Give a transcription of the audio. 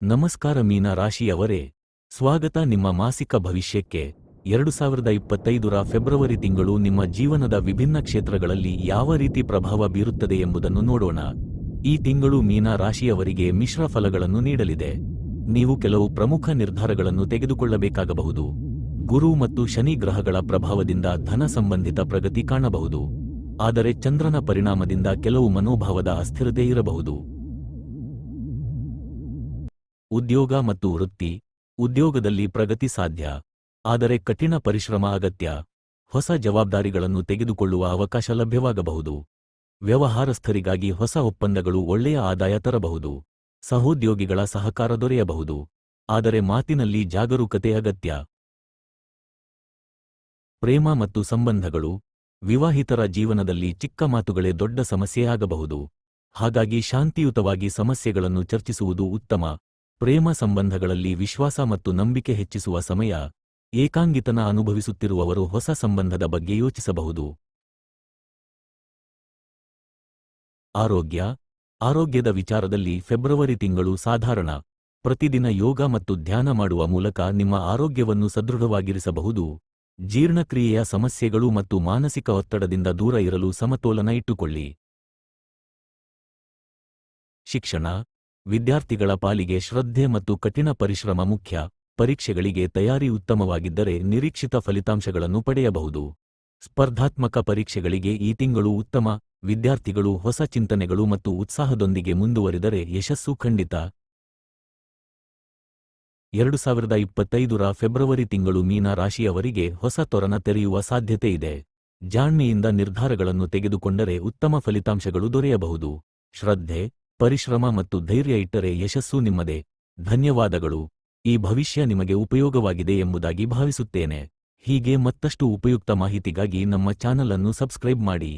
ನಮಸ್ಕಾರ ಮೀನ ರಾಶಿಯವರೇ, ಸ್ವಾಗತ ನಿಮ್ಮ ಮಾಸಿಕ ಭವಿಷ್ಯಕ್ಕೆ. 2025ರ ಫೆಬ್ರವರಿ ತಿಂಗಳು ನಿಮ್ಮ ಜೀವನದ ವಿಭಿನ್ನ ಕ್ಷೇತ್ರಗಳಲ್ಲಿ ಯಾವ ರೀತಿ ಪ್ರಭಾವ ಬೀರುತ್ತದೆ ಎಂಬುದನ್ನು ನೋಡೋಣ. ಈ ತಿಂಗಳು ಮೀನ ರಾಶಿಯವರಿಗೆ ಮಿಶ್ರ ಫಲಗಳನ್ನು ನೀಡಲಿದೆ. ನೀವು ಕೆಲವು ಪ್ರಮುಖ ನಿರ್ಧಾರಗಳನ್ನು ತೆಗೆದುಕೊಳ್ಳಬೇಕಾಗಬಹುದು. ಗುರು ಮತ್ತು ಶನಿ ಗ್ರಹಗಳ ಪ್ರಭಾವದಿಂದ ಧನ ಸಂಬಂಧಿತ ಪ್ರಗತಿ ಕಾಣಬಹುದು. ಆದರೆ ಚಂದ್ರನ ಪರಿಣಾಮದಿಂದ ಕೆಲವು ಮನೋಭಾವದ ಅಸ್ಥಿರತೆ ಇರಬಹುದು. ಉದ್ಯೋಗ ಮತ್ತು ವೃತ್ತಿ. ಉದ್ಯೋಗದಲ್ಲಿ ಪ್ರಗತಿ ಸಾಧ್ಯ, ಆದರೆ ಕಠಿಣ ಪರಿಶ್ರಮ ಅಗತ್ಯ. ಹೊಸ ಜವಾಬ್ದಾರಿಗಳನ್ನು ತೆಗೆದುಕೊಳ್ಳುವ ಅವಕಾಶ ಲಭ್ಯವಾಗಬಹುದು. ವ್ಯವಹಾರಸ್ಥರಿಗಾಗಿ ಹೊಸ ಒಪ್ಪಂದಗಳು ಒಳ್ಳೆಯ ಆದಾಯ ತರಬಹುದು. ಸಹೋದ್ಯೋಗಿಗಳ ಸಹಕಾರ ದೊರೆಯಬಹುದು, ಆದರೆ ಮಾತಿನಲ್ಲಿ ಜಾಗರೂಕತೆ ಅಗತ್ಯ. ಪ್ರೇಮ ಮತ್ತು ಸಂಬಂಧಗಳು. ವಿವಾಹಿತರ ಜೀವನದಲ್ಲಿ ಚಿಕ್ಕ ಮಾತುಗಳೇ ದೊಡ್ಡ ಸಮಸ್ಯೆಯಾಗಬಹುದು. ಹಾಗಾಗಿ ಶಾಂತಿಯುತವಾಗಿ ಸಮಸ್ಯೆಗಳನ್ನು ಚರ್ಚಿಸುವುದು ಉತ್ತಮ. ಪ್ರೇಮ ಸಂಬಂಧಗಳಲ್ಲಿ ವಿಶ್ವಾಸ ಮತ್ತು ನಂಬಿಕೆ ಹೆಚ್ಚಿಸುವ ಸಮಯ. ಏಕಾಂಗಿತನ ಅನುಭವಿಸುತ್ತಿರುವವರು ಹೊಸ ಸಂಬಂಧದ ಬಗ್ಗೆ ಯೋಚಿಸಬಹುದು. ಆರೋಗ್ಯ. ಆರೋಗ್ಯದ ವಿಚಾರದಲ್ಲಿ ಫೆಬ್ರವರಿ ತಿಂಗಳು ಸಾಧಾರಣ. ಪ್ರತಿದಿನ ಯೋಗ ಮತ್ತು ಧ್ಯಾನ ಮಾಡುವ ಮೂಲಕ ನಿಮ್ಮ ಆರೋಗ್ಯವನ್ನು ಸದೃಢವಾಗಿರಿಸಬಹುದು. ಜೀರ್ಣಕ್ರಿಯೆಯ ಸಮಸ್ಯೆಗಳು ಮತ್ತು ಮಾನಸಿಕ ಒತ್ತಡದಿಂದ ದೂರ ಇರಲು ಸಮತೋಲನ ಇಟ್ಟುಕೊಳ್ಳಿ. ಶಿಕ್ಷಣ. ವಿದ್ಯಾರ್ಥಿಗಳ ಪಾಲಿಗೆ ಶ್ರದ್ಧೆ ಮತ್ತು ಕಠಿಣ ಪರಿಶ್ರಮ ಮುಖ್ಯ. ಪರೀಕ್ಷೆಗಳಿಗೆ ತಯಾರಿ ಉತ್ತಮವಾಗಿದ್ದರೆ ನಿರೀಕ್ಷಿತ ಫಲಿತಾಂಶಗಳನ್ನು ಪಡೆಯಬಹುದು. ಸ್ಪರ್ಧಾತ್ಮಕ ಪರೀಕ್ಷೆಗಳಿಗೆ ಈ ತಿಂಗಳು ಉತ್ತಮ. ವಿದ್ಯಾರ್ಥಿಗಳು ಹೊಸ ಚಿಂತನೆಗಳು ಮತ್ತು ಉತ್ಸಾಹದೊಂದಿಗೆ ಮುಂದುವರಿದರೆ ಯಶಸ್ಸು ಖಂಡಿತ. 2025ರ ಫೆಬ್ರವರಿ ತಿಂಗಳು ಮೀನ ರಾಶಿಯವರಿಗೆ ಹೊಸ ತೊರನ ತೆರೆಯುವ ಸಾಧ್ಯತೆ ಇದೆ. ಜಾಣ್ಮೆಯಿಂದ ನಿರ್ಧಾರಗಳನ್ನು ತೆಗೆದುಕೊಂಡರೆ ಉತ್ತಮ ಫಲಿತಾಂಶಗಳು ದೊರೆಯಬಹುದು. ಶ್ರದ್ಧೆ, ಪರಿಶ್ರಮ ಮತ್ತು ಧೈರ್ಯ ಇಟ್ಟರೆ ಯಶಸ್ಸು ನಿಮ್ಮದೇ. ಧನ್ಯವಾದಗಳು. ಈ ಭವಿಷ್ಯ ನಿಮಗೆ ಉಪಯೋಗವಾಗಿದೆ ಎಂಬುದಾಗಿ ಭಾವಿಸುತ್ತೇನೆ. ಹೀಗೆ ಮತ್ತಷ್ಟು ಉಪಯುಕ್ತ ಮಾಹಿತಿಗಾಗಿ ನಮ್ಮ ಚಾನಲ್ ಅನ್ನು ಸಬ್ಸ್ಕ್ರೈಬ್ ಮಾಡಿ.